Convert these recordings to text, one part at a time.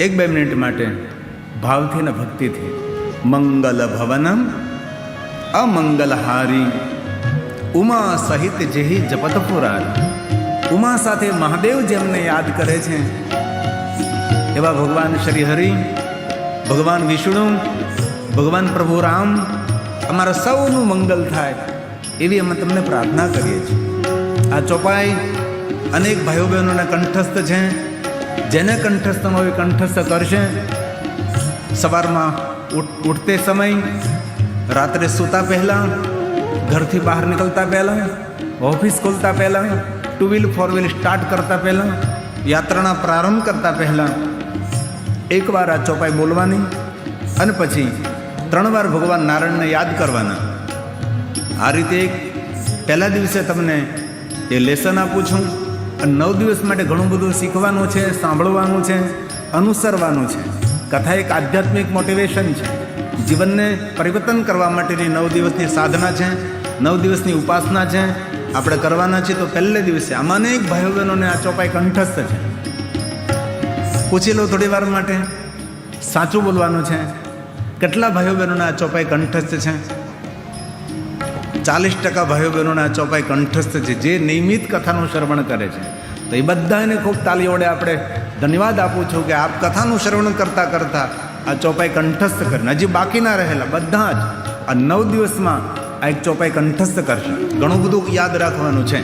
1-2 minute માટે ભાવથી ને ભક્તિથી મંગલ ભવનમ અમંગલહારી ઉમા સહિત જેહી જપત પુરારી. ઉમા સાથે મહાદેવ જેમને યાદ કરે છે એવા ભગવાન શ્રી હરિ, ભગવાન વિષ્ણુ, ભગવાન પ્રભુ રામ, અમારા સૌનું મંગલ થાય એવી અમે તમને પ્રાર્થના કરીએ છીએ. આ ચોપાઈ અનેક ભાઈઓ બહેનોના કંઠસ્થ છે. જેને કંઠસ્થ ન હોય કંઠસ્થ કરશે. સવારમાં ઉઠતે સમય, રાત્રે સૂતા પહેલાં, ઘરથી બહાર નીકળતા પહેલાં, ઓફિસ ખોલતા પહેલાં, 2 વ્હીલ 4 વ્હીલ સ્ટાર્ટ કરતા પહેલાં, યાત્રાના પ્રારંભ કરતા પહેલાં એકવાર આ ચોપાઈ બોલવાની અને પછી 3 વાર ભગવાન નારાયણને યાદ કરવાના. આ રીતે પહેલા દિવસે તમને એ લેસન આપું છું અને 9 દિવસ માટે ઘણું બધું શીખવાનું છે, સાંભળવાનું છે, અનુસરવાનું છે. કથા એક આધ્યાત્મિક મોટિવેશન છે. જીવનને પરિવર્તન કરવા માટેની 9 દિવસની સાધના છે, 9 દિવસની ઉપાસના છે. આપણે કરવાના છીએ. તો પહેલે દિવસે આમાં અનેક ભાઈઓ બહેનોને આ ચોપાઈ કંઠસ્થ છે. પૂછી લો થોડી વાર માટે, સાચું બોલવાનું છે. કેટલા ભાઈઓ બહેનોને આ ચોપાઈ કંઠસ્થ છે? 40% ભાઈઓ બહેનોને આ ચોપાઈ કંઠસ્થ છે, જે નિયમિત કથાનું શ્રવણ કરે છે. તો એ બધાને ખૂબ તાળી વડે આપણે ધન્યવાદ આપું છું કે આપ કથાનું શ્રવણ કરતાં કરતાં આ ચોપાઈ કંઠસ્થ કરીને હજી બાકીના રહેલા બધા જ આ 9 દિવસમાં આ એક ચોપાઈ કંઠસ્થ કરશે. ઘણું બધું યાદ રાખવાનું છે.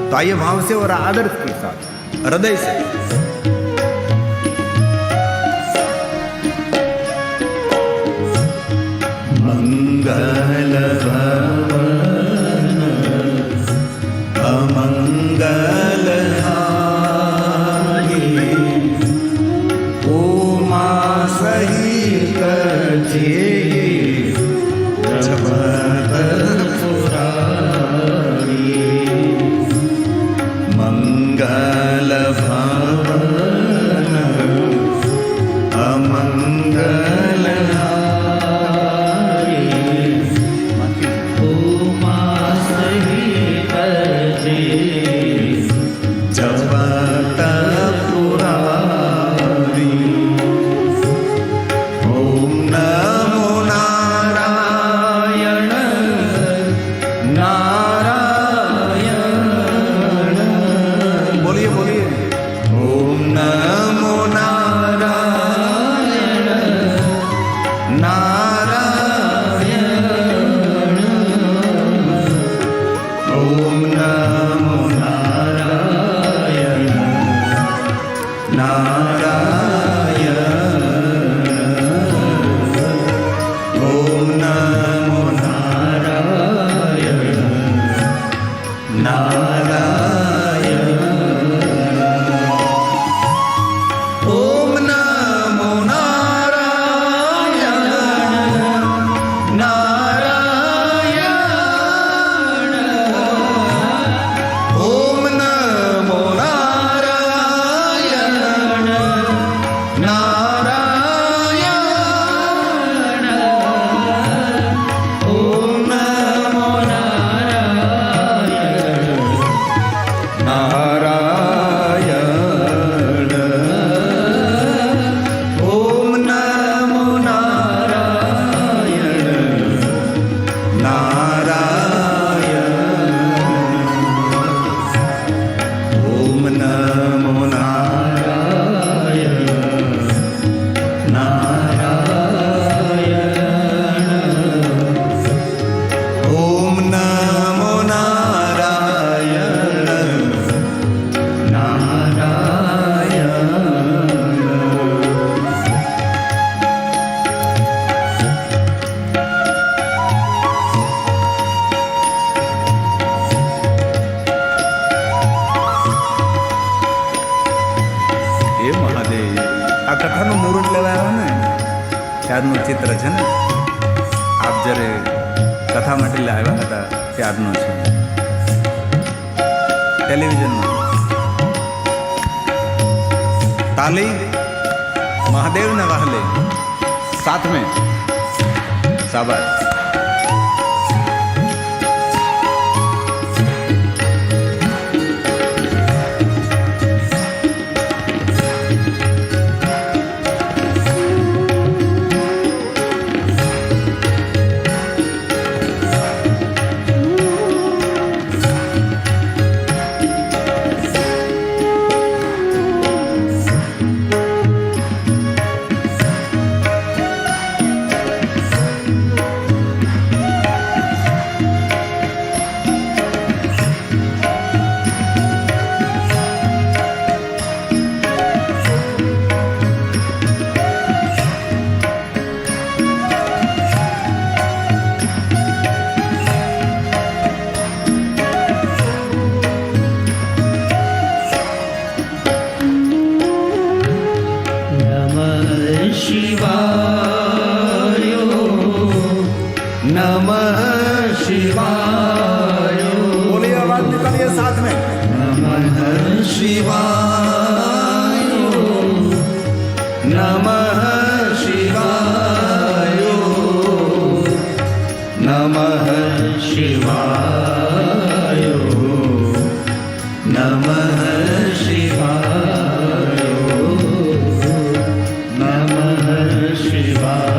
તો આइए भाव से और आदर के साथ, हृदय से मंगल भवन अमंगल हारी उमा सहित जेही जपत पुरारी. मंगल भवन अमंगल हारी उमा सहित जेही जपत पुरारी. ओम नमो नारायण नारायण. बोलिए बोलिए. ओम नमो नारायण नारायण. ओम नमो नारायण नारायण. ओम नमो नारायण नारायण. ओम नमो नारायण नारायण. ओम नमो नारायण नारायण. ओम नमो नारायण नारायण. ओम नमो नारायण नारायण. ओम नमो नारायण नारायण. ओम नमो नारायण नारायण. હે મહાદેવ, આ કથાનું મુહૂર્ત લેવા આવ્યા ને ત્યારનું ચિત્ર છે ને. આપ જ્યારે કથા માટે આવ્યા હતા ત્યારનું છે. ટેલિવિઝનમાં તાલી महादेव ने वाहले साथ में शाबाश. शिवाय नमः शिवाय। बोलिए, आवाज निकालिए साथ में। नमः शिवाय नमः शिवाय नमः शिवाय नमः शिवाय नमः शिवाय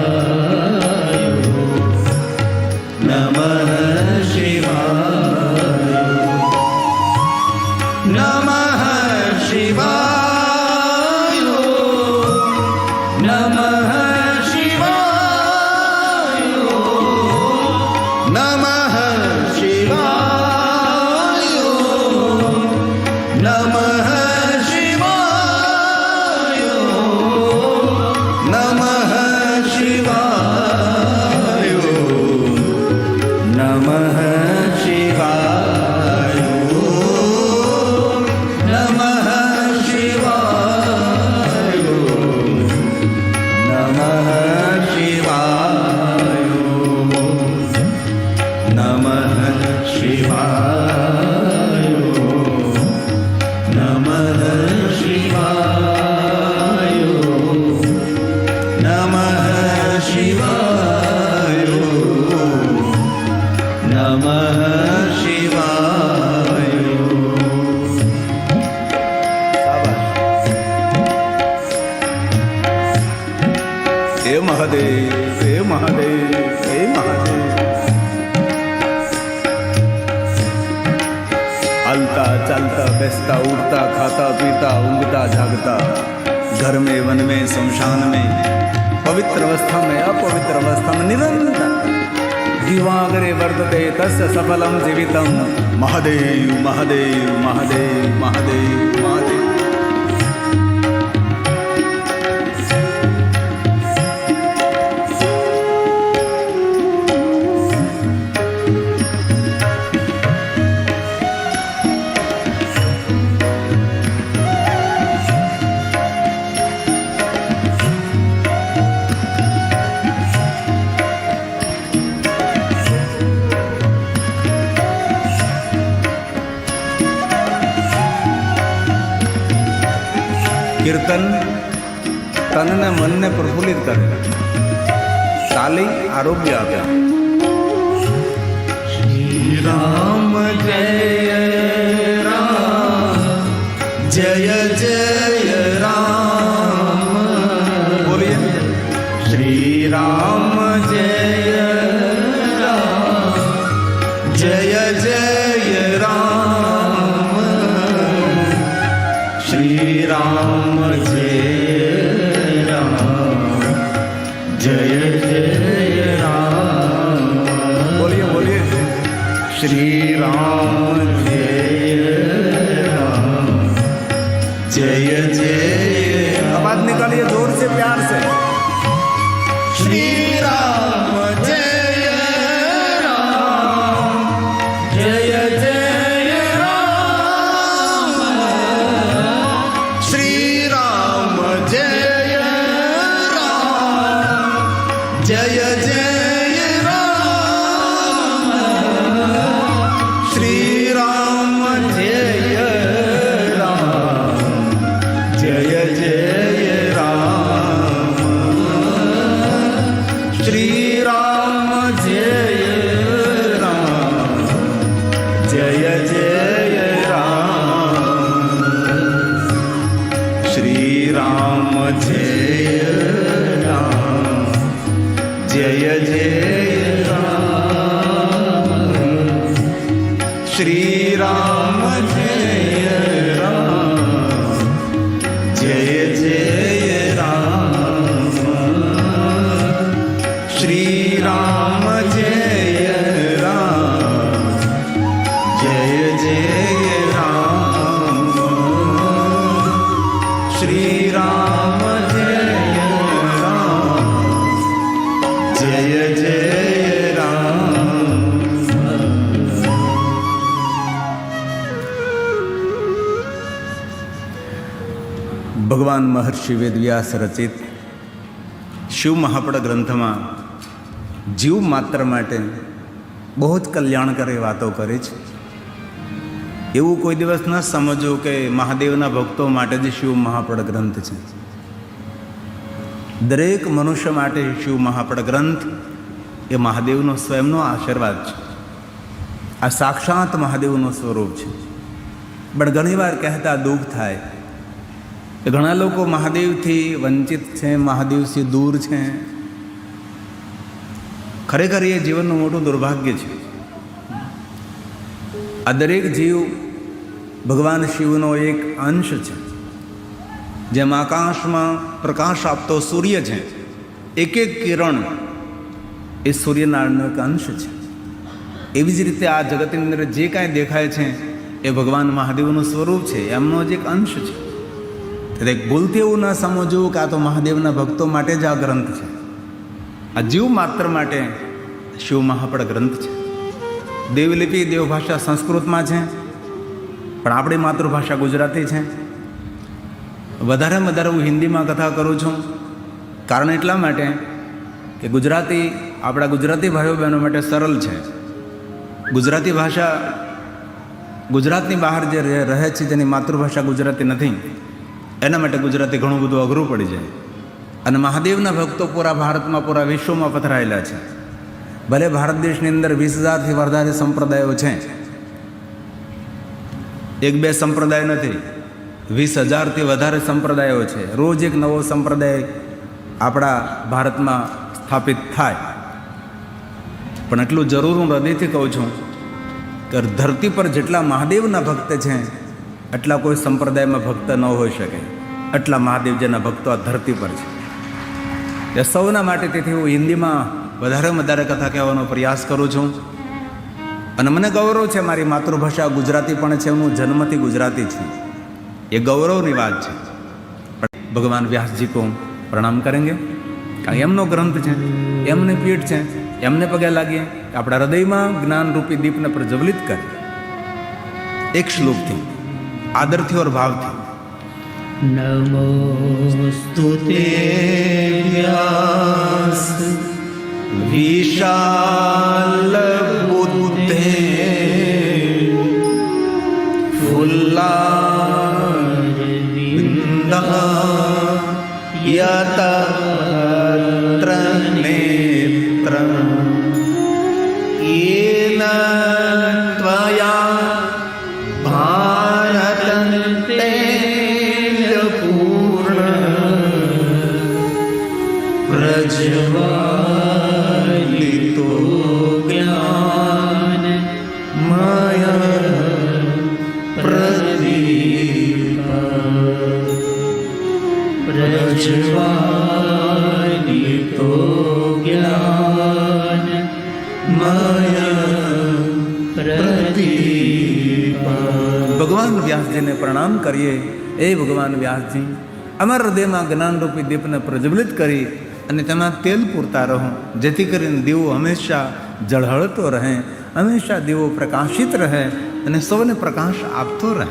नमः शिवाय नमः शिवाय नमः शिवाय नमः शिवाय नमः शिवाय नमः शिवाय नमः शिवाय नमः शिवाय नमः शिवाय नमः शिवाय नमः शिवाय नमः शिवाय नमः शिवाय। हे महादेव, हे महादेव, हे महादेव। हलता चलता बेचता उठता खाता पीता ऊँगता जागता, घर में वन में शमशान में, पवित्र अवस्था में अपवित्र अवस्था में निरंतर दिवागरे वर्तते तस्य सफलम जीवितम। महादेव महादेव महादेव महादेव महादेव। कीर्तन तन ने मन ने प्रफुल्लित करे, ताली आरोग्य आप्या। श्री राम जय राम जय जय राम। बोलिए, श्री राम जय राम जय जय राम। श्री राम जय राम जय जय राम। बोलिए बोलिए, श्री राम जय राम जय जय। आवाज निकालिए जोर से प्यार से। श्री राम जय राम जय जय राम। श्री राम जय राम जय जय राम। श्री राम जय राम जय जय राम। श्री राम जय राम जय जय राम। श्री राम जय राम जय जय राम। श्री राम जय राम जय जय राम। श्री राम जय राम जय जय राम। श्री राम जय राम जय जय राम। भगवान महर्षि वेदव्यास रचित શિવ મહાપડ ગ્રંથમાં જીવ માત્ર માટે બહુ જ કલ્યાણકારી વાતો કરી છે. એવું કોઈ દિવસ ન સમજવું કે મહાદેવના ભક્તો માટે જ શિવ મહાપડ ગ્રંથ છે. દરેક મનુષ્ય માટે શિવ મહાપડ ગ્રંથ એ મહાદેવનો સ્વયંનો આશીર્વાદ છે. આ સાક્ષાત મહાદેવનું સ્વરૂપ છે. પણ ઘણીવાર કહેતા દુઃખ થાય કે ઘણા લોકો મહાદેવથી વંચિત છે, મહાદેવથી દૂર છે. ખરેખર એ જીવનનું મોટું દુર્ભાગ્ય છે. આ દરેક જીવ ભગવાન શિવનો એક અંશ છે. જેમ આકાશમાં પ્રકાશ આપતો સૂર્ય છે, એક એક કિરણ એ સૂર્યનારાયણનો એક અંશ છે. એવી જ રીતે આ જગતની અંદર જે કાંઈ દેખાય છે એ ભગવાન મહાદેવનું સ્વરૂપ છે, એમનો જ એક અંશ છે. એટલે ભૂલથી એવું ન સમજવું કે આ તો મહાદેવના ભક્તો માટે જ આ ગ્રંથ છે. આ જીવ માત્ર માટે શિવ મહાપડ ગ્રંથ છે. દેવલિપિ દેવભાષા સંસ્કૃતમાં છે, પણ આપણી માતૃભાષા ગુજરાતી છે. વધારેમાં વધારે હું હિન્દીમાં કથા કરું છું, કારણ એટલા માટે કે ગુજરાતી આપણા ગુજરાતી ભાઈઓ બહેનો માટે સરળ છે. ગુજરાતી ભાષા ગુજરાતની બહાર જે રહે છે, જેની માતૃભાષા ગુજરાતી નથી, એના માટે ગુજરાતી ઘણું બધું અઘરું પડી જાય. અને મહાદેવના ભક્તો પૂરા ભારતમાં, પૂરા વિશ્વમાં પથરાયેલા છે. ભલે ભારત દેશની અંદર 20,000થી વધારે સંપ્રદાયો છે, 1-2 સંપ્રદાય નથી, 20,000થી વધારે સંપ્રદાયો છે. રોજ એક નવો સંપ્રદાય આપણા ભારતમાં સ્થાપિત થાય. પણ એટલું જરૂર હું હૃદયથી કહું છું કે ધરતી પર જેટલા મહાદેવના ભક્ત છે એટલા કોઈ સંપ્રદાયમાં ભક્ત ન હોઈ શકે. એટલા મહાદેવજીના ભક્તો આ ધરતી પર છે. એ સૌના માટે તેથી હું હિન્દીમાં વધારે કથા કહેવાનો પ્રયાસ કરું છું. અને મને ગૌરવ છે, મારી માતૃભાષા ગુજરાતી પણ છે, હું જન્મથી ગુજરાતી છું. એ ગૌરવની વાત છે. પણ ભગવાન વ્યાસજી કો પ્રણામ કરેંગે, કારણ એમનો ગ્રંથ છે, એમની પીઠ છે, એમને પગે લાગીએ. આપણા હૃદયમાં જ્ઞાનરૂપી દીપને પ્રજ્વલિત કરે એક શ્લોકથી, આદરથી ઓર ભાવથી. નમોસ્તુતે વ્યાસ વિશાલ બુદ્ધે ફુલ્લારિંદા યતત્ર નેત્રં येन त्वया भारतं तेजपूर्ण प्रज्वलितो ज्ञान मया प्रदीप प्रज्वलितो ज्ञान ભગવાન વ્યાસજીને પ્રણામ કરીએ. એ ભગવાન વ્યાસજી, અમારા હૃદયમાં જ્ઞાનરૂપી દીપને પ્રજ્વલિત કરી અને તેમાં તેલ પૂરતા રહો, જેથી કરીને દીવો હંમેશા ઝળહળતો રહે, હંમેશા દીવો પ્રકાશિત રહે અને સૌને પ્રકાશ આપતો રહે.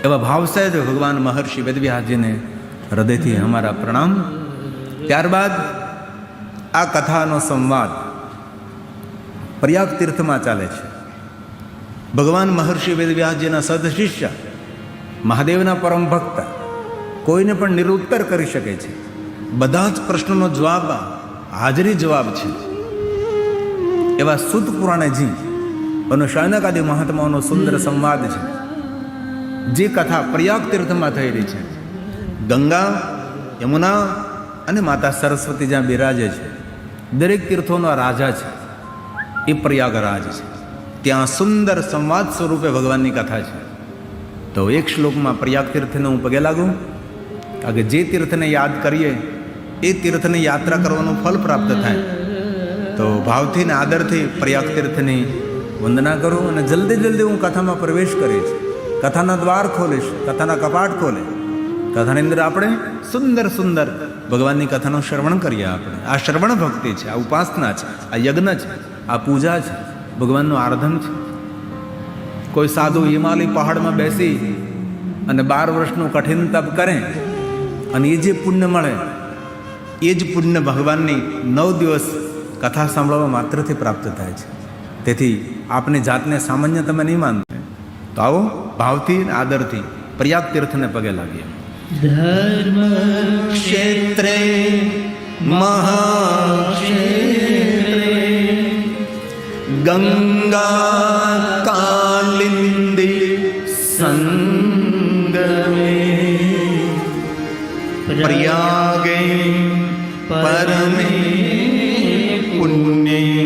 એવા ભાવસહિત ભગવાન મહર્ષિ વેદવ્યાસજીને હૃદયથી અમારા પ્રણામ. ત્યારબાદ આ કથાનો સંવાદ પ્રયાગ તીર્થમાં ચાલે છે. ભગવાન મહર્ષિ વેદવ્યાસજીના સદશિષ્ય, મહાદેવના પરમ ભક્ત, કોઈને પણ નિરુત્તર કરી શકે છે. બધા જ પ્રશ્નોનો જવાબ હાજરી જવાબ છે. એવા સુત પુરાણેજી અને શૌનકાદિ મહાત્માઓનો સુંદર સંવાદ છે. જે કથા પ્રયાગ તીર્થમાં થઈ રહી છે. ગંગા, યમુના અને માતા સરસ્વતી જ્યાં બિરાજે છે, દરેક તીર્થોનો રાજા છે એ પ્રયાગરાજ છે. ત્યાં સુંદર સંવાદ સ્વરૂપે ભગવાનની કથા છે. તો એક શ્લોકમાં પ્રયાગ તીર્થને હું પગે લાગું, કારણ કે જે તીર્થને યાદ કરીએ એ તીર્થની યાત્રા કરવાનું ફળ પ્રાપ્ત થાય. તો ભાવથી ને આદરથી પ્રયાગ તીર્થની વંદના કરું અને જલ્દી હું કથામાં પ્રવેશ કરીશ. કથાના દ્વાર ખોલીશ, કથાના કપાટ ખોલે. કથાની અંદર આપણે સુંદર ભગવાનની કથાનું શ્રવણ કરીએ. આપણે આ શ્રવણ ભક્તિ છે, આ ઉપાસના છે, આ યજ્ઞ છે, આ પૂજા છે, ભગવાનનું આરાધન છે. કોઈ સાધુ હિમાલય પહાડમાં બેસી અને 12 વર્ષનું કઠિન તપ કરે અને એ જે પુણ્ય મળે એ જ પુણ્ય ભગવાનની 9 દિવસ કથા સાંભળવા માત્રથી પ્રાપ્ત થાય છે. તેથી આપની જાતને સામાન્ય તમે નહીં માનતા. તો આવો ભાવથી અને આદરથી પ્રયાગ તીર્થને પગે લાગીએ. ધર્મ ક્ષેત્રે મહાક્ષેત્રે ગંગા કાલિંદી સંગમે પ્રયાગે પરમે પુણ્યે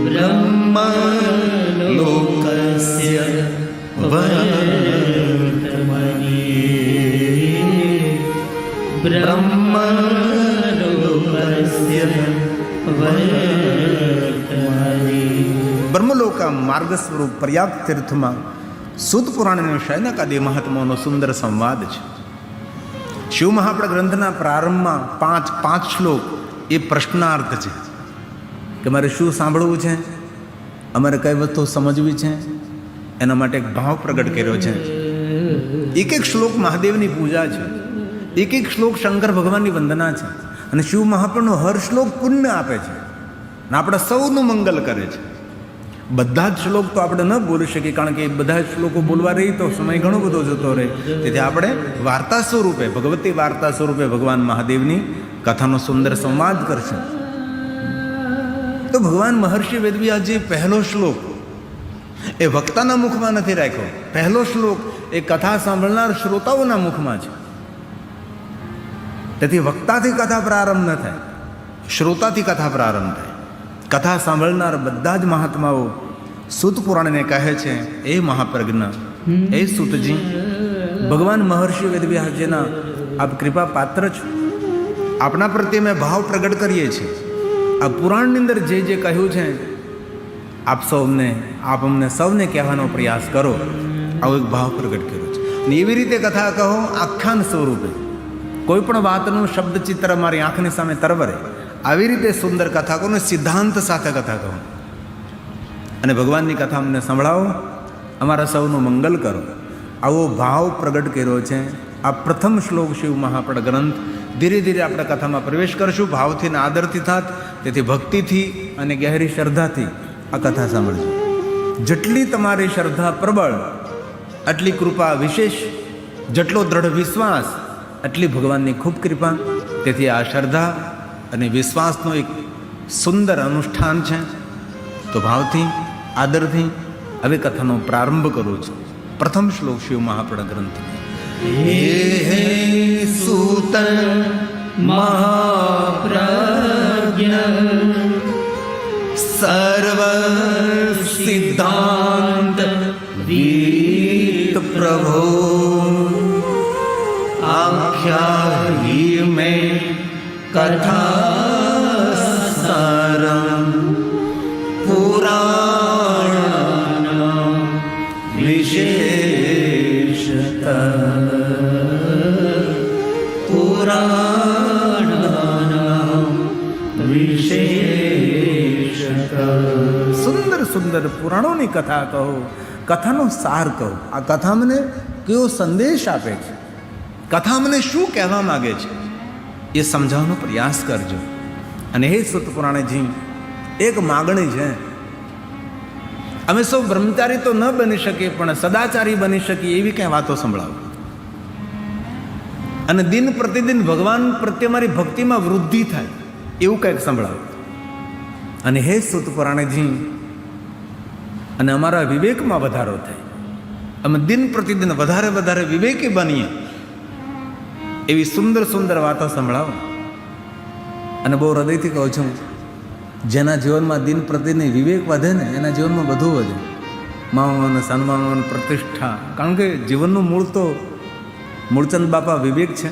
બ્રહ્મ લોકસ્ય વર્તમાની બ્રહ્મ લોકસ્ય વર્તમાની. બ્રહ્મલોકા માર્ગ સ્વરૂપ પ્રયાગ તીર્થમાં સુત પુરાણનો શયનકાદી મહાત્માનો સુંદર સંવાદ છે. શિવ મહાપ્રદ ગ્રંથના પ્રારંભમાં પાંચ શ્લોક એ પ્રશ્નાર્થ છે કે મારે શું સાંભળવું છે, અમારે કઈ વસ્તુ સમજવી છે, એના માટે એક ભાવ પ્રગટ કર્યો છે. એક એક શ્લોક મહાદેવની પૂજા છે, એક એક શ્લોક શંકર ભગવાનની વંદના છે. અને શિવ મહાપ્રભુનો હર શ્લોક પુણ્ય આપે છે અને આપણે સૌનું મંગલ કરે છે. બધા જ શ્લોક તો આપણે ન બોલી શકીએ, કારણ કે બધા શ્લોકો બોલવા રહી તો સમય ઘણો બધો જતો રહે. તેથી આપણે વાર્તા સ્વરૂપે, ભગવતી વાર્તા સ્વરૂપે ભગવાન મહાદેવની કથાનો સુંદર સંવાદ કરશે. તો ભગવાન મહર્ષિ વેદવ્યાસજી પહેલો શ્લોક એ વક્તાના મુખમાં નથી રાખ્યો. પહેલો શ્લોક એ કથા સાંભળનાર શ્રોતાઓના મુખમાં છે. તેથી વક્તાથી કથા પ્રારંભ ન થાય, શ્રોતાથી કથા પ્રારંભ થાય. કથા સાંભળનાર બધા જ મહાત્માઓ સુત પુરાણને કહે છે, એ મહાપ્રજ્ઞ, એ સુતજી, ભગવાન મહર્ષિ વેદવ્યાસજીના આપ કૃપા પાત્ર છો. આપના પ્રત્યે મેં ભાવ પ્રગટ કરીએ છીએ. આ પુરાણની અંદર જે જે કહ્યું છે આપ અમને સૌને કહેવાનો પ્રયાસ કરો. આવો એક ભાવ પ્રગટ કર્યો છે. અને એવી રીતે કથા કહો આખ્યાન સ્વરૂપે, કોઈ પણ વાતનું શબ્દ ચિત્ર મારી આંખની સામે તરવરે, આવી રીતે સુંદર કથા કહો ને સિદ્ધાંત સાથે કથા કહો. અને ભગવાનની કથા અમને સંભળાવો, અમારા સૌનું મંગલ કરો. આવો ભાવ પ્રગટ કર્યો છે આ પ્રથમ શ્લોક શિવ મહાપ્રદ ગ્રંથ. ધીરે ધીરે આપણે કથામાં પ્રવેશ કરશું, ભાવથી અને આદરથી થાત. તેથી ભક્તિથી અને ગહેરી શ્રદ્ધાથી આ કથા સાંભળજો. જેટલી તમારી શ્રદ્ધા પ્રબળ, આટલી કૃપા વિશેષ, જેટલો દ્રઢ વિશ્વાસ એટલી ભગવાનની ખૂબ કૃપા. તેથી આ શ્રદ્ધા અને વિશ્વાસનું એક સુંદર અનુષ્ઠાન છે. તો ભાવથી આદરથી હવે કથાનો પ્રારંભ કરું છું. પ્રથમ શ્લોક શિવ મહાપ્રદ ગ્રંથ. હે સૂત મહાપ્રજ્ઞ સર્વ સિદ્ધાંત વિત પ્રભો આખ્યાયી મેં કથા સારમ પુરાણ વિશેષત પુરાણ વિશેષત. સુંદર સુંદર પુરાણોની કથા કહો, કથાનો સાર કહો. આ કથા મને કયો સંદેશ આપે છે, કથા મને શું કહેવા માગે છે, એ સમજાવવાનો પ્રયાસ કરજો. અને હે સુત પુરાણજી, એક માગણી છે. અમે સૌ બ્રહ્મચારી તો ન બની શકીએ, પણ સદાચારી બની શકીએ એવી કંઈ વાતો સંભળાવો. અને દિન પ્રતિદિન ભગવાન પ્રત્યે મારી ભક્તિમાં વૃદ્ધિ થાય એવું કંઈક સંભળાવો. અને હે સુત પુરાણજી, અને અમારા વિવેકમાં વધારો થાય, અમે દિન પ્રતિદિન વધારે વધારે વિવેકી બનીએ એવી સુંદર સુંદર વાતો સંભળાવો. અને બહુ હૃદયથી કહું છું, જેના જીવનમાં દિન પ્રતિદિન વિવેક વધે ને એના જીવનમાં બધું વધે. માન સન્માન પ્રતિષ્ઠા. કારણ કે જીવનનું મૂળ તો મૂળચંદ બાપા વિવેક છે.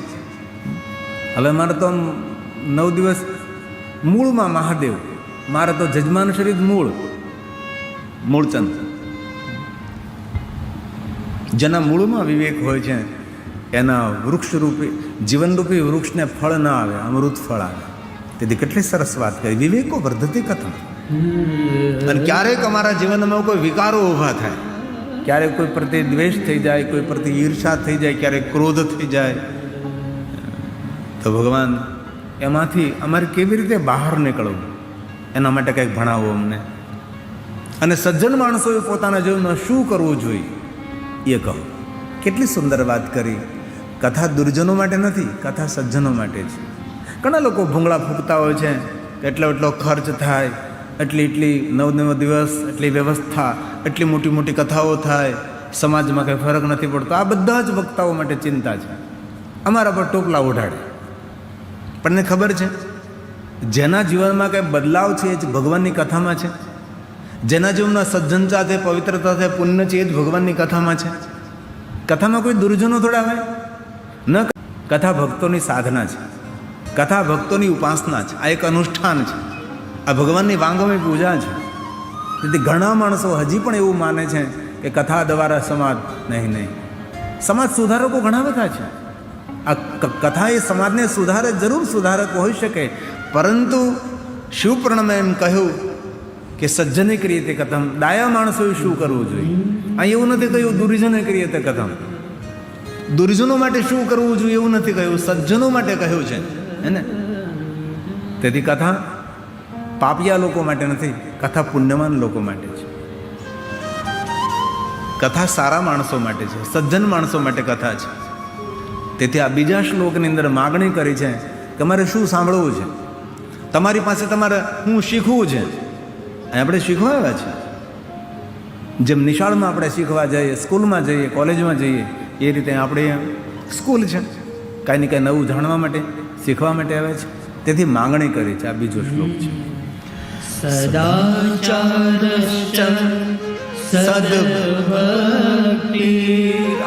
હવે મારે તો 9 દિવસ મૂળમાં મહાદેવ, મારે તો જજમાન શરીર મૂળચંદ. જેના મૂળમાં વિવેક હોય છે એના વૃક્ષરૂપી જીવનરૂપી વૃક્ષને ફળ ના આવે, અમૃત ફળ આવે. તેથી કેટલી સરસ વાત કરી, વિવેકો વર્ધતી કથા. અને ક્યારેક અમારા જીવનમાં કોઈ વિકારો ઊભા થાય, ક્યારેક કોઈ પ્રત્યે દ્વેષ થઈ જાય, કોઈ પ્રત્યે ઈર્ષા થઈ જાય, ક્યારેક ક્રોધ થઈ જાય, તો ભગવાન એમાંથી અમારે કેવી રીતે બહાર નીકળવું એના માટે કંઈક ભણાવો અમને. અને સજ્જન માણસોએ પોતાના જીવનમાં શું કરવું જોઈએ એ કહો. કેટલી સુંદર વાત કરી. કથા દુર્જનો માટે નથી, કથા સજ્જનો માટે છે. ઘણા લોકો ભૂંગળા ફૂંકતા હોય છે કે એટલો ખર્ચ થાય, એટલી 9 દિવસ એટલી વ્યવસ્થા, એટલી મોટી કથાઓ થાય, સમાજમાં કંઈ ફરક નથી પડતો. આ બધા જ વક્તાઓ માટે ચિંતા છે. અમારા પર ટોપલા ઉઠાડે. પણ એને ખબર છે જેના જીવનમાં કંઈ બદલાવ છે એ જ ભગવાનની કથામાં છે. જેના જીવનમાં સજ્જનતા છે, પવિત્રતા છે, પુણ્ય છે, એ જ ભગવાનની કથામાં છે. કથામાં કોઈ દુર્જનો થોડા હોય ન. કથા ભક્તોની સાધના છે, કથા ભક્તોની ઉપાસના છે. આ એક અનુષ્ઠાન છે, આ ભગવાનની વાંગોની પૂજા છે. તેથી ઘણા માણસો હજી પણ એવું માને છે કે કથા દ્વારા સમાજ નહીં. સમાજ સુધારકો ઘણા બધા છે. આ કથા એ સમાજને સુધારે, જરૂર સુધારક હોઈ શકે, પરંતુ શિવપુરાણમાં એમ કહ્યું કે સજ્જનિક રીતે કથમ. ડાયા માણસોએ શું કરવું જોઈએ? અહીં એવું નથી કહ્યું દુર્જને કરીએ તે કથમ. દુર્જનો માટે શું કરવું જોઈએ એવું નથી કહ્યું, સજ્જનો માટે કહ્યું છે હે ને. તેથી કથા પાપિયા લોકો માટે નથી, કથા પુણ્યવાન લોકો માટે છે. કથા સારા માણસો માટે છે, સજ્જન માણસો માટે કથા છે. તેથી આ બીજા શ્લોકની અંદર માગણી કરી છે કે અમારે શું સાંભળવું છે, તમારી પાસે તમારે શું શીખવું છે. આપણે શીખવા આવ્યા છે. જેમ નિશાળમાં આપણે શીખવા જઈએ, સ્કૂલમાં જઈએ, કોલેજમાં જઈએ, એ રીતે આપણે સ્કૂલ છે, કાંઈ ને કાંઈ નવું જાણવા માટે, શીખવા માટે આવ્યા છે. તેથી માંગણી કરી છે. આ બીજો શ્લોક છે. સદાચારશ્ચ સદભક્તિ.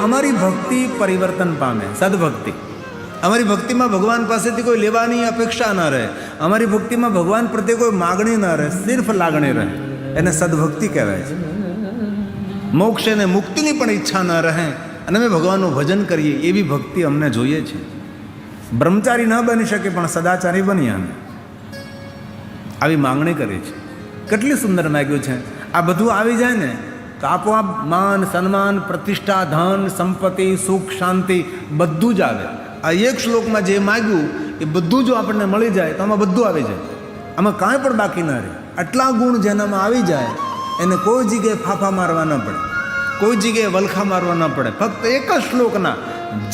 અમારી ભક્તિ પરિવર્તન પામે, સદભક્તિ. અમારી ભક્તિમાં ભગવાન પાસેથી કોઈ લેવાની અપેક્ષા ન રહે, અમારી ભક્તિમાં ભગવાન પ્રત્યે કોઈ માગણી ન રહે, સિર્ફ લાગણી રહે. એને સદભક્તિ કહેવાય છે. મોક્ષ અને મુક્તિની પણ ઈચ્છા ન રહે અને અમે ભગવાનનું ભજન કરીએ, એવી ભક્તિ અમને જોઈએ છે. બ્રહ્મચારી ન બની શકે પણ સદાચારી બનીએ અમે. આવી માંગણી કરી છે. કેટલી સુંદર માગ્યું છે. આ બધું આવી જાય ને તો આપોઆપ માન, સન્માન, પ્રતિષ્ઠા, ધન, સંપત્તિ, સુખ, શાંતિ બધું જ આવે. આ એક શ્લોકમાં જે માગ્યું એ બધું જો આપણને મળી જાય તો આમાં બધું આવી જાય. આમાં કાંઈ પણ બાકી ન રહે. આટલા ગુણ જેનામાં આવી જાય એને કોઈ જગ્યાએ ફાફા મારવા ન પડે, કોઈ જગ્યાએ વલખા મારવા ન પડે. ફક્ત એક જ શ્લોકના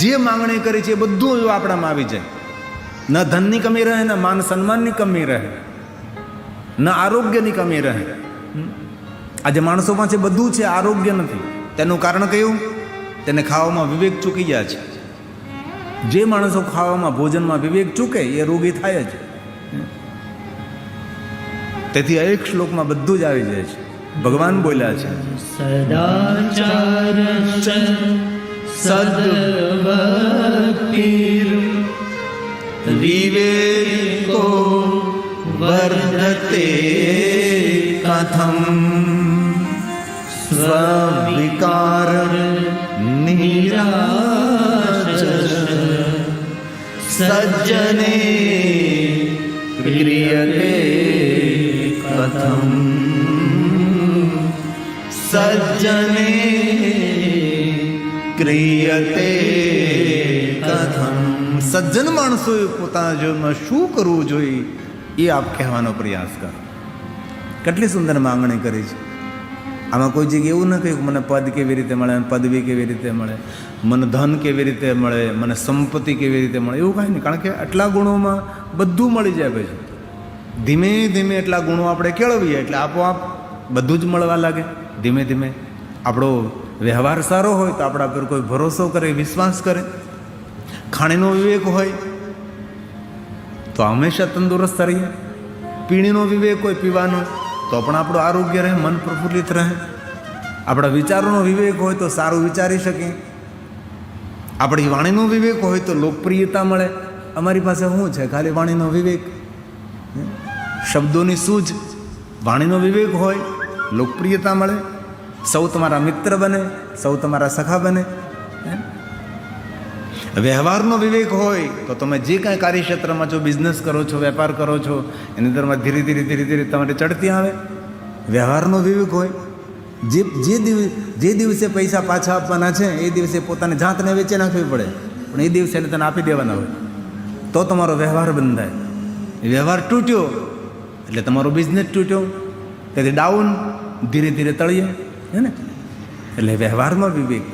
જે માંગણી કરી છે એ બધું જો આપણામાં આવી જાય. ન ધનની કમી રહે, ન માન સન્માનની કમી રહે, ન આરોગ્યની કમી રહે. આજે માણસો પાસે બધું છે, આરોગ્ય નથી. તેનું કારણ કયું? તેને ખાવામાં વિવેક ચૂકી ગયા છે. જે માણસો ખાવામાં, ભોજનમાં વિવેક ચૂકે એ રોગી થાય જ. તેથી એક શ્લોકમાં બધું જ આવી જાય છે. ભગવાન બોલ્યા છે સદાચારશ્ચ સદભક્તિ વિવેકો વર્ધતે કથમ સ્વવિકાર નિરાશ સજ્જને ક્રિયતે કથમ સજ્જને ક્રિયતે કથમ. સજ્જન માણસોએ પોતાના જીવનમાં શું કરવું જોઈએ એ આપ કહેવાનો પ્રયાસ કરો. કેટલી સુંદર માંગણી કરી છે. આમાં કોઈ જગ્યાએ એવું ન કહ્યું મને પદ કેવી રીતે મળે, પદવી કેવી રીતે મળે, મને ધન કેવી રીતે મળે, મને સંપત્તિ કેવી રીતે મળે, એવું કાંઈ નહીં. કારણ કે આટલા ગુણોમાં બધું મળી જાય. પછી ધીમે ધીમે એટલા ગુણો આપણે કેળવીએ એટલે આપોઆપ બધું જ મળવા લાગે. ધીમે ધીમે આપણો વ્યવહાર સારો હોય તો આપણા પર કોઈ ભરોસો કરે, વિશ્વાસ કરે. ખાણીનો વિવેક હોય તો હંમેશા તંદુરસ્ત રહીએ. પીણીનો વિવેક હોય પીવાનો તો પણ આપણું આરોગ્ય રહે, મન પ્રફુલ્લિત રહે. આપણા વિચારોનો વિવેક હોય તો સારું વિચારી શકીએ. આપણી વાણીનો વિવેક હોય તો લોકપ્રિયતા મળે. અમારી પાસે શું છે? ખાલી વાણીનો વિવેક, શબ્દોની સૂઝ. વાણીનો વિવેક હોય, લોકપ્રિયતા મળે, સૌ તમારા મિત્ર બને, સૌ તમારા સખા બને. વ્યવહારનો વિવેક હોય તો તમે જે કાંઈ કાર્યક્ષેત્રમાં છો, બિઝનેસ કરો છો, વેપાર કરો છો, એની અંદરમાં ધીરે ધીરે તમારે ચડતી આવે. વ્યવહારનો વિવેક હોય, જે દિવસે પૈસા પાછા આપવાના છે એ દિવસે પોતાની જાતને વેચી નાખવી પડે, પણ એ દિવસે તને આપી દેવાના હોય તો તમારો વ્યવહાર બંધાય. એ વ્યવહાર તૂટ્યો એટલે તમારો બિઝનેસ તૂટ્યો, તેથી ડાઉન, ધીરે ધીરે તળિયે, હે ને? એટલે વ્યવહારમાં વિવેક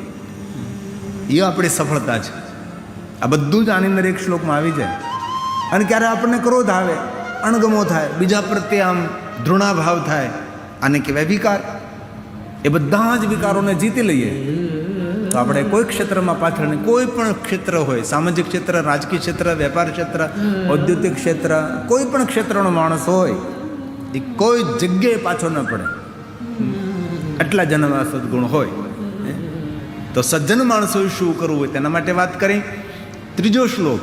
એ આપણી સફળતા છે. આ બધું જ આની અંદર એક શ્લોકમાં આવી જાય. અને ક્યારે આપણને ક્રોધ આવે, અણગમો થાય, બીજા પ્રત્યે આમ ધૃણાભાવ થાય, આને કહેવાય વિકાર. એ બધા જ વિકારોને જીતી લઈએ તો આપણે કોઈ ક્ષેત્રમાં પાછળ નહીં, કોઈ પણ ક્ષેત્ર હોય, સામાજિક ક્ષેત્ર, રાજકીય ક્ષેત્ર, વેપાર ક્ષેત્ર, ઔદ્યોગિક ક્ષેત્ર, કોઈ પણ ક્ષેત્રનો માણસ હોય એ કોઈ જગ્યાએ પાછો ન પડે. આટલા જન્મમાં સદગુણ હોય તો સજ્જન માણસોએ શું કરવું હોય તેના માટે વાત કરી. ત્રીજો શ્લોક,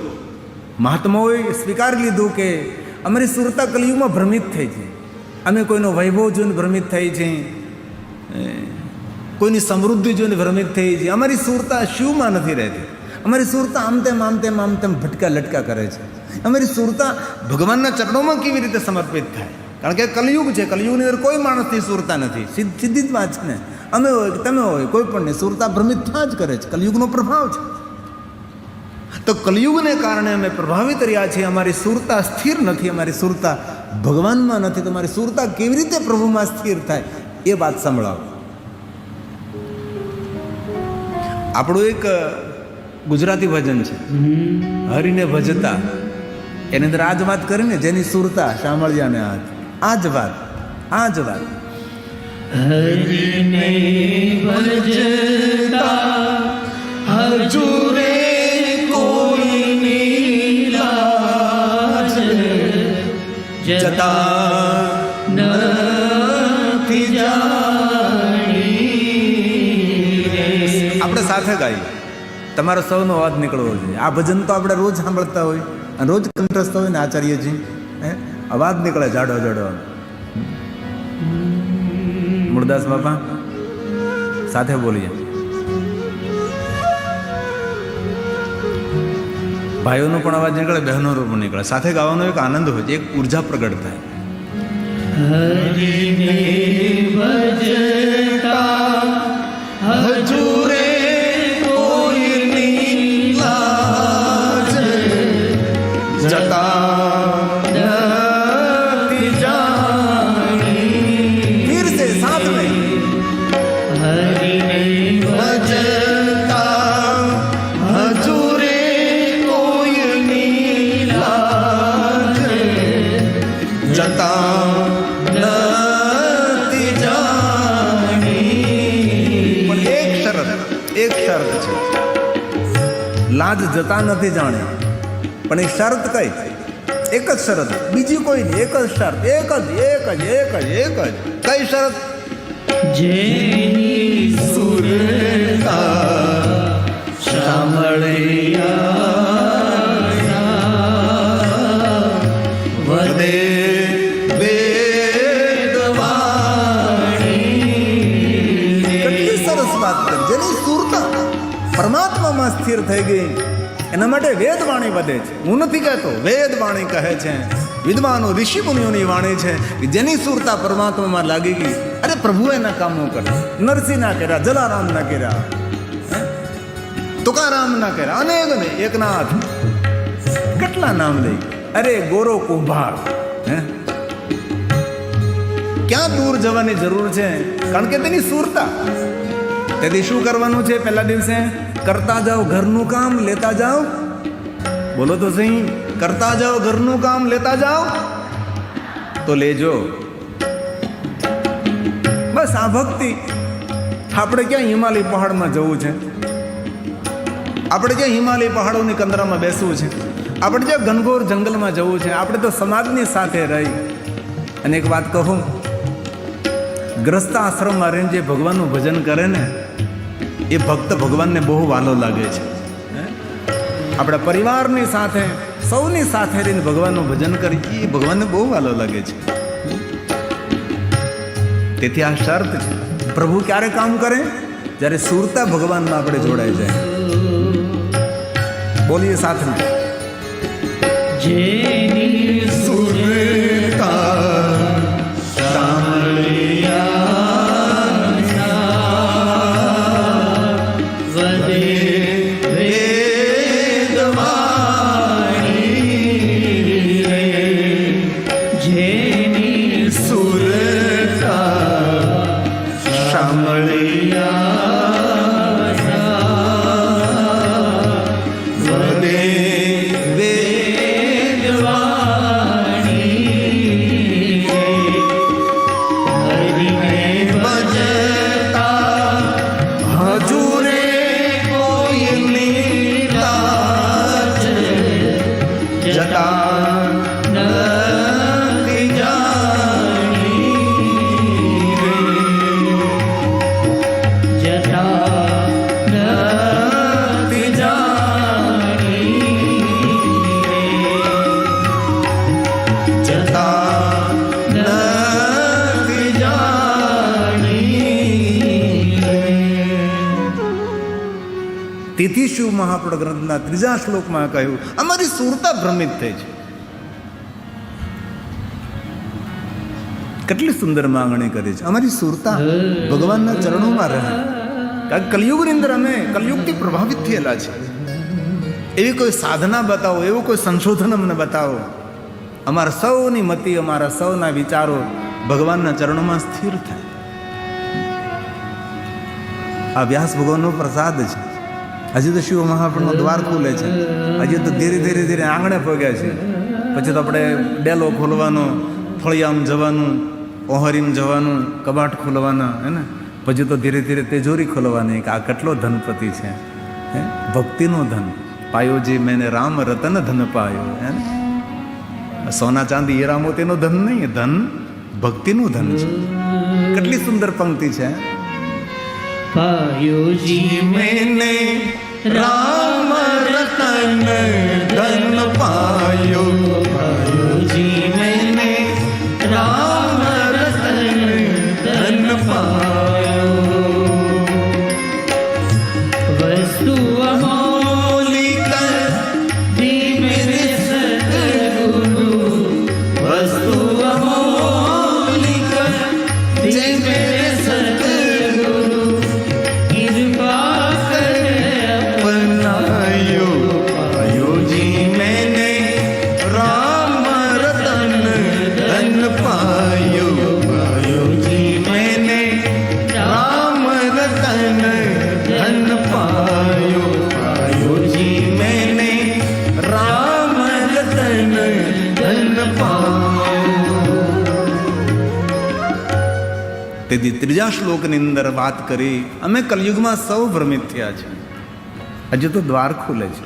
મહાત્માઓએ સ્વીકારી લીધું કે અમારી સુરતા કલિયુગમાં ભ્રમિત થઈ છે. અમે કોઈનો વૈભવ જોઈને ભ્રમિત થઈ છે, કોઈની સમૃદ્ધિ જોઈને ભ્રમિત થઈ છે. અમારી સુરતા શિવમાં નથી રહેતી. અમારી સુરતા આમ તેમ ભટકા લટકા કરે છે. અમારી સુરતા ભગવાનના ચરણોમાં કેવી રીતે સમર્પિત થાય? કારણ કે કલિયુગ છે, કલિયુગની અંદર કોઈ માણસની સુરતા નથી. સીધી જ વાત છે ને. અમે હોય કે તમે હોય, કોઈ પણની સુરતા ભ્રમિત થયા જ કરે છે. કલિયુગનો પ્રભાવ છે. તો કલિયુગને કારણે અમે પ્રભાવિત રહ્યા છીએ. અમારી સુરતા સ્થિર નથી, અમારી સુરતા ભગવાનમાં નથી. તો અમારી સુરતા કેવી રીતે પ્રભુમાં સ્થિર થાય એ વાત સંભળાવો. આપણું એક ગુજરાતી ભજન છે, હરિને ભજતા. એની અંદર આ જ વાત કરીને, જેની સુરતા શામળિયાને હાથ. આ જ વાત. હરિને ભજતા હજુરે કોઈની લાજ જતા નથી જાણી. આપણે સાથે ગાઈએ, તમારો સૌનો અવાજ નીકળવો જોઈએ. આ ભજન તો આપણે રોજ સાંભળતા હોય અને રોજ કંઠસ્થ હોય ને આચાર્યજી, અવાજ નીકળે જાડો જાડો. મૂળદાસ બાપા સાથે બોલીએ. ભાઈઓનો પણ અવાજ નીકળે, બહેનોનો પણ નીકળે. સાથે ગાવાનો એક આનંદ હોય છે, એક ઉર્જા પ્રગટ થાય. હરિને ભજતા હજુરે કોઈની લાજ જતા નથી જાણી. ફિર સે સાથ મેં હરિને ભજતા હજુરે કોઈની લાજ જતા નથી જાણી. પણ એક શરત છે. લાજ જતા નથી જાણે, પણ એક શરત કઈ? એક જ શરત, બીજી કોઈ નહીં. એક જ શરત, એક જ. કઈ શરત? જેની સુરતા શામળિયા વદે વેદવાણી. કેટલી સરસ વાત કરી. જેની સુરતા પરમાત્મામાં સ્થિર થઈ ગઈ એના માટે વેદવાણી વધે છે. હું નથી કહેતો, વેદવાણી કહે છે. વિદ્વાનો ઋષિ મુનિઓની વાણી છે કે જેની સુરતા પરમાત્મામાં લાગી ગઈ, અરે પ્રભુ એના કામો કરે. નરસિંહ ના કર્યા, જલારામ ના કર્યા, તુકારામ ના કર્યા, અનેક ને એકનાથ, કેટલા નામ લઈ. અરે ગોરો કુંભાર, ક્યાં દૂર જવાની જરૂર છે? કારણ કે તેની સુરતા. તેથી શું કરવાનું છે? પહેલા દિવસે કરતા જાઓ ઘરનું કામ, લેતા જાઓ. બોલો તો સહી. કરતા જાઓ ઘરનું કામ, લેતા જાઓ તો લેજો. બસ આ ભક્તિ. આપણે ક્યાં હિમાલય પહાડમાં જવું છે? આપણે ક્યાં હિમાલય પહાડોની કંદરામાં બેસવું છે? આપણે ક્યાં ઘનઘોર જંગલમાં જવું છે? આપણે તો સમાજની સાથે રહી. અને એક વાત કહું, ગ્રસ્ત આશ્રમમાં રહીને જે ભગવાનનું ભજન કરે ને એ ભક્ત ભગવાનને બહુ વાલો લાગે છે. આપણા પરિવારની સાથે, સૌની સાથે રહીને ભગવાનનું ભજન કરી એ ભગવાનને બહુ વાલો લાગે છે. તેથી આ શરત છે. પ્રભુ ક્યારે કામ કરે? જ્યારે સુરતા ભગવાનમાં આપણે જોડાઈ જાય. બોલીએ સાથે. જેની સુરતા જતા નથી જાણી રે. જતા નથી જાણી રે. જતા નથી જાણી રે. તેથી શિવ મહાપુરાણ ગ્રંથના 3જા શ્લોકમાં કહ્યું અમારી સુરતા ભ્રમિત થઈ છે. કેટલી સુંદર માંગણી કરી છે. અમારી સુરતા ભગવાનના ચરણોમાં રહે. કારણ કે કલયુગની અંદર અમે કલયુગથી પ્રભાવિત થયેલા છે. એવી કોઈ સાધના બતાવો, એવું કોઈ સંશોધન અમને બતાવો. અમારા સૌની મતિ, અમારા સૌના વિચારો ભગવાનના ચરણોમાં સ્થિર થાય. આ વ્યાસ ભગવાનનો પ્રસાદ છે. હજી તો શિવ મહાપુરાણનો દ્વાર ખુલે છે. હજી તો ધીરે ધીરે ધીરે આંગણે પગ્યા છે. પછી તો આપણે ડેલો ખોલવાનો, ફળિયામ જવાનું, ઓહરીમ જવાનું, કબાટ ખોલવાના, હે ને. પછી તો ધીરે ધીરે તિજોરી ખોલવાની કે આ કેટલો ધનપતિ છે, હે, ભક્તિનો ધન પાયો જે મેને રામ રતન ધન પાયો, હે ને. સોના ચાંદી હીરા મોતીનો ધન નહીં, ધન ભક્તિનું ધન છે. કેટલી સુંદર પંક્તિ છે. પાયો જી मैंने राम रतन धन पायो. पायो जी मैंने राम रतन धन पायो. વસ્તુ अमोलिक दी मेरे सद्गुरु. वस्तु अमोलिक दी मेरे सद्गुरु. કૃપા કરે अपनायो. पायो जी मैंने राम रतन धन पायो. पायो जी मैंने राम रतन धन पायो. पायो जी मैंने राम रतन धन पायो. તેથી 3જા શ્લોકની અંદર વાત કરી અમે કલયુગમાં સૌ ભ્રમિત થયા છે. હજી તો દ્વાર ખુલે છે.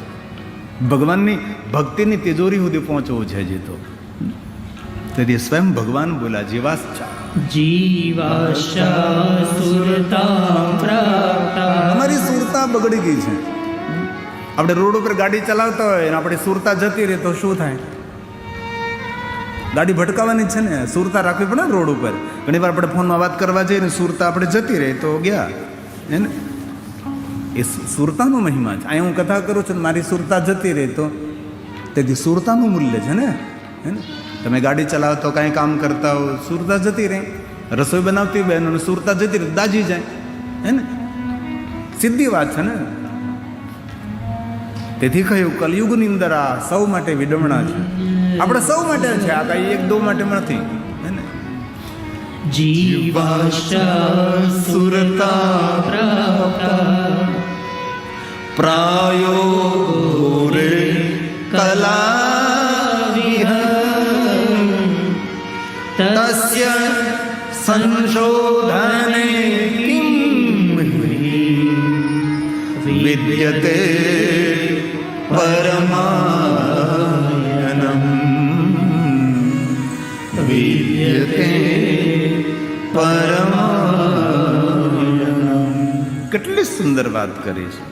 ભગવાનની ભક્તિની તિજોરી સુધી પહોંચવું છે હજી તો. તેથી સ્વયં ભગવાન બોલ્યા જીવાશ્ચા, જીવાશા સુરતા પ્રાપ્તા. અમારી સુરતા બગડી ગઈ છે. આપણે રોડ ઉપર ગાડી ચલાવતા હોય અને આપણી સુરતા જતી રહે તો શું થાય? ગાડી ભટકાવાની છે ને, સુરતા રાખવી પડે ને રોડ ઉપર. ઘણી વાર આપણે ફોનમાં વાત કરવા જઈએ ને સુરતા આપણે જતી રહે તો ગયા, હે ને. એ સુરતાનો મહિમા છે. અહીંયા હું કથા કરું છું ને મારી સુરતા જતી રહે તો તેથી સુરતાનું મૂલ્ય છે ને, હે ને. તમે ગાડી ચલાવો તો કાંઈ કામ કરતા હો, સુરતા જતી રહે. રસોઈ બનાવતી બહેનોને સુરતા જતી રહે, દાજી જાય, હે ને. સીધી વાત છે ને. તેથી કહ્યું કલયુગની અંદર આ સૌ માટે વિડમણા છે. આપણે સૌ માટે છે, આ કાંઈ એક દો માટે નથી, હે ને. જીવાશા સુરતા પ્રાપ્તા. प्रायो रे कलाविह तस्य संशोधने किं विद्यते परमायनम्. विद्यते परमायनम्. કેટલી સુંદર વાત કરી છે.